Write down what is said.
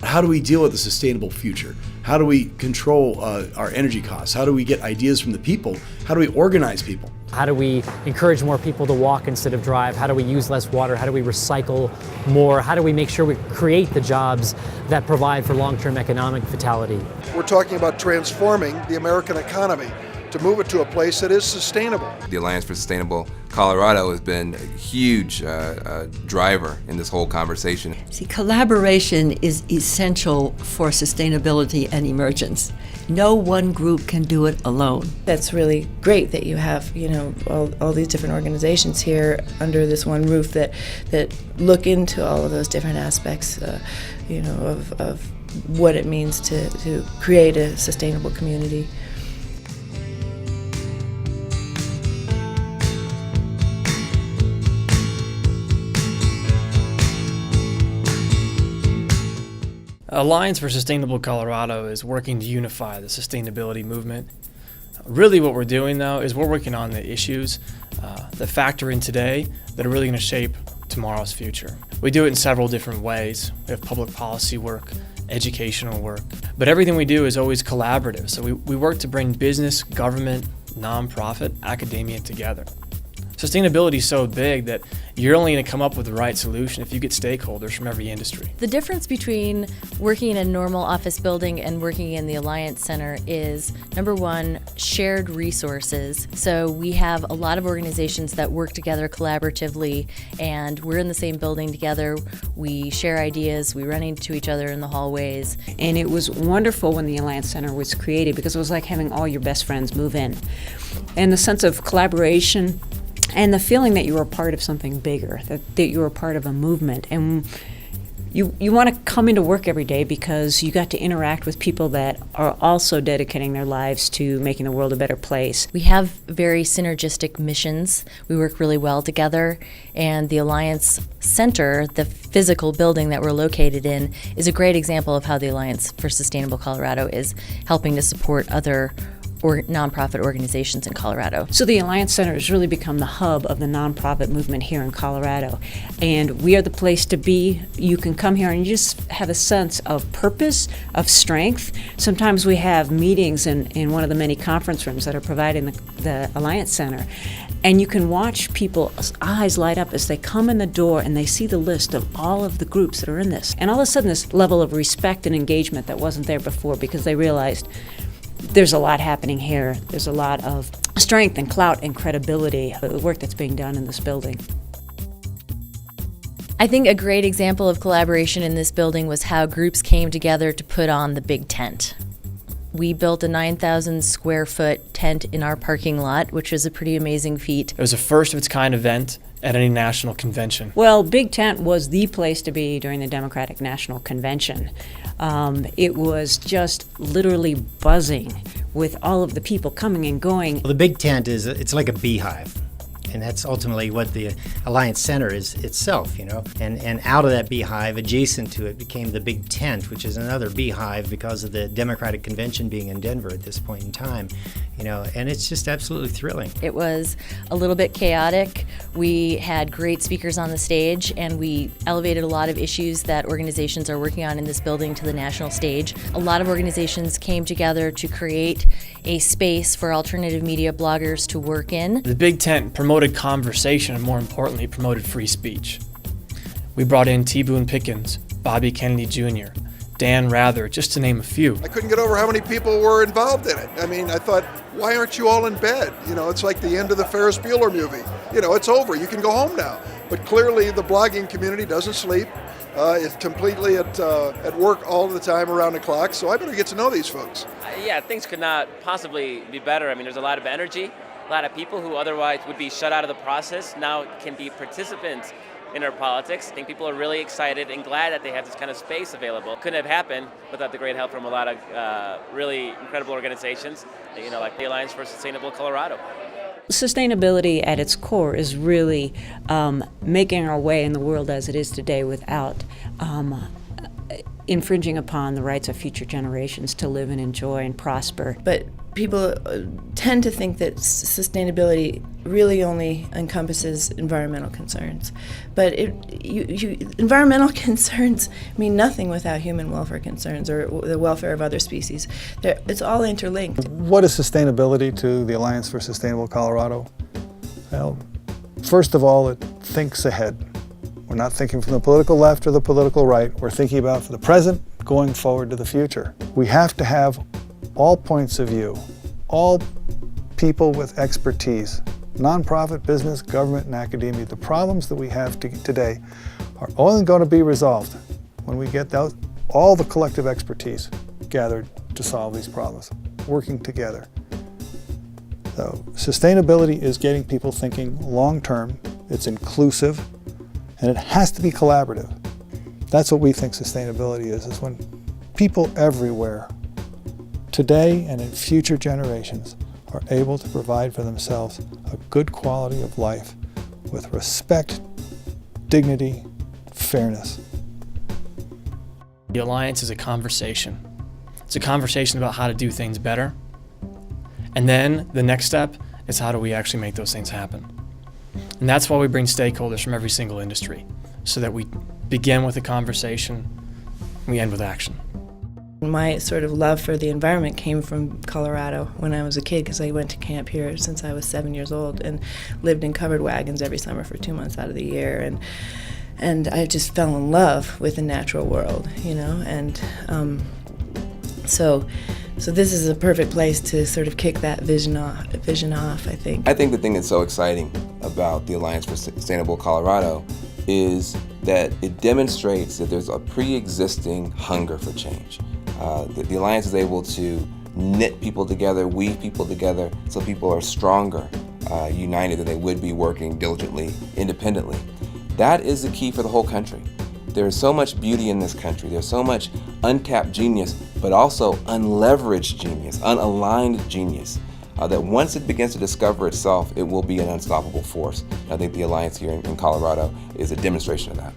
How do we deal with a sustainable future? How do we control our energy costs? How do we get ideas from the people? How do we organize people? How do we encourage more people to walk instead of drive? How do we use less water? How do we recycle more? How do we make sure we create the jobs that provide for long-term economic vitality? We're talking about transforming the American economy to move it to a place that is sustainable. The Alliance for Sustainable Colorado has been a huge driver in this whole conversation. See, collaboration is essential for sustainability and emergence. No one group can do it alone. That's really great that you have, all these different organizations here under this one roof that look into all of those different aspects, of what it means to create a sustainable community. Alliance for Sustainable Colorado is working to unify the sustainability movement. Really what we're doing, though, is we're working on the issues that factor in today that are really going to shape tomorrow's future. We do it in several different ways. We have public policy work, educational work, but everything we do is always collaborative. So we work to bring business, government, nonprofit, academia together. Sustainability is so big that you're only going to come up with the right solution if you get stakeholders from every industry. The difference between working in a normal office building and working in the Alliance Center is, number one, shared resources. So we have a lot of organizations that work together collaboratively, and we're in the same building together. We share ideas, we run into each other in the hallways. And it was wonderful when the Alliance Center was created because it was like having all your best friends move in. And the sense of collaboration and the feeling that you were part of something bigger, that you were part of a movement. And you want to come into work every day because you got to interact with people that are also dedicating their lives to making the world a better place. We have very synergistic missions. We work really well together, and the Alliance Center, the physical building that we're located in, is a great example of how the Alliance for Sustainable Colorado is helping to support other nonprofit organizations in Colorado. So the Alliance Center has really become the hub of the nonprofit movement here in Colorado. And we are the place to be. You can come here and you just have a sense of purpose, of strength. Sometimes we have meetings in one of the many conference rooms that are provided in the Alliance Center. And you can watch people's eyes light up as they come in the door and they see the list of all of the groups that are in this. And all of a sudden this level of respect and engagement that wasn't there before, because they realized there's a lot happening here. There's a lot of strength and clout and credibility, the work that's being done in this building. I think a great example of collaboration in this building was how groups came together to put on the big tent. We built a 9,000 square foot tent in our parking lot, which was a pretty amazing feat. It was a first of its kind event at any national convention. Well, Big Tent was the place to be during the Democratic National Convention. It was just literally buzzing with all of the people coming and going. Well, the Big Tent it's like a beehive. And that's ultimately what the Alliance Center is itself, And out of that beehive, adjacent to it, became the Big Tent, which is another beehive because of the Democratic Convention being in Denver at this point in time, And it's just absolutely thrilling. It was a little bit chaotic. We had great speakers on the stage, and we elevated a lot of issues that organizations are working on in this building to the national stage. A lot of organizations came together to create a space for alternative media bloggers to work in. The Big Tent promoted conversation and, more importantly, promoted free speech. We brought in T. Boone Pickens, Bobby Kennedy Jr., Dan Rather, just to name a few. I couldn't get over how many people were involved in it. I thought, why aren't you all in bed? It's like the end of the Ferris Bueller movie. It's over. You can go home now. But clearly the blogging community doesn't sleep. It's completely at work all the time around the clock, so I better get to know these folks. Yeah, things could not possibly be better. There's a lot of energy, a lot of people who otherwise would be shut out of the process now can be participants in our politics. I think people are really excited and glad that they have this kind of space available. Couldn't have happened without the great help from a lot of really incredible organizations, like the Alliance for Sustainable Colorado. Sustainability at its core is really making our way in the world as it is today without infringing upon the rights of future generations to live and enjoy and prosper. But people tend to think that sustainability really only encompasses environmental concerns, but environmental concerns mean nothing without human welfare concerns or the welfare of other species. It's all interlinked. What is sustainability to the Alliance for Sustainable Colorado? Well, first of all, it thinks ahead. We're not thinking from the political left or the political right. We're thinking about for the present, going forward to the future. We have to have all points of view, all people with expertise, nonprofit, business, government, and academia. The problems that we have today are only going to be resolved when we get all the collective expertise gathered to solve these problems, working together. So sustainability is getting people thinking long-term, it's inclusive, and it has to be collaborative. That's what we think sustainability is when people everywhere, today and in future generations, are able to provide for themselves a good quality of life with respect, dignity, fairness. The Alliance is a conversation. It's a conversation about how to do things better. And then the next step is how do we actually make those things happen? And that's why we bring stakeholders from every single industry, so that we begin with a conversation, and we end with action. My sort of love for the environment came from Colorado when I was a kid, because I went to camp here since I was 7 years old and lived in covered wagons every summer for 2 months out of the year, and I just fell in love with the natural world, you know, and so this is a perfect place to sort of kick that vision off, I think. I think the thing that's so exciting about the Alliance for Sustainable Colorado is that it demonstrates that there's a pre-existing hunger for change. The Alliance is able to knit people together, weave people together, so people are stronger, united, than they would be working diligently, independently. That is the key for the whole country. There is so much beauty in this country. There's so much untapped genius, but also unleveraged genius, unaligned genius, that once it begins to discover itself, it will be an unstoppable force. And I think the Alliance here in Colorado is a demonstration of that.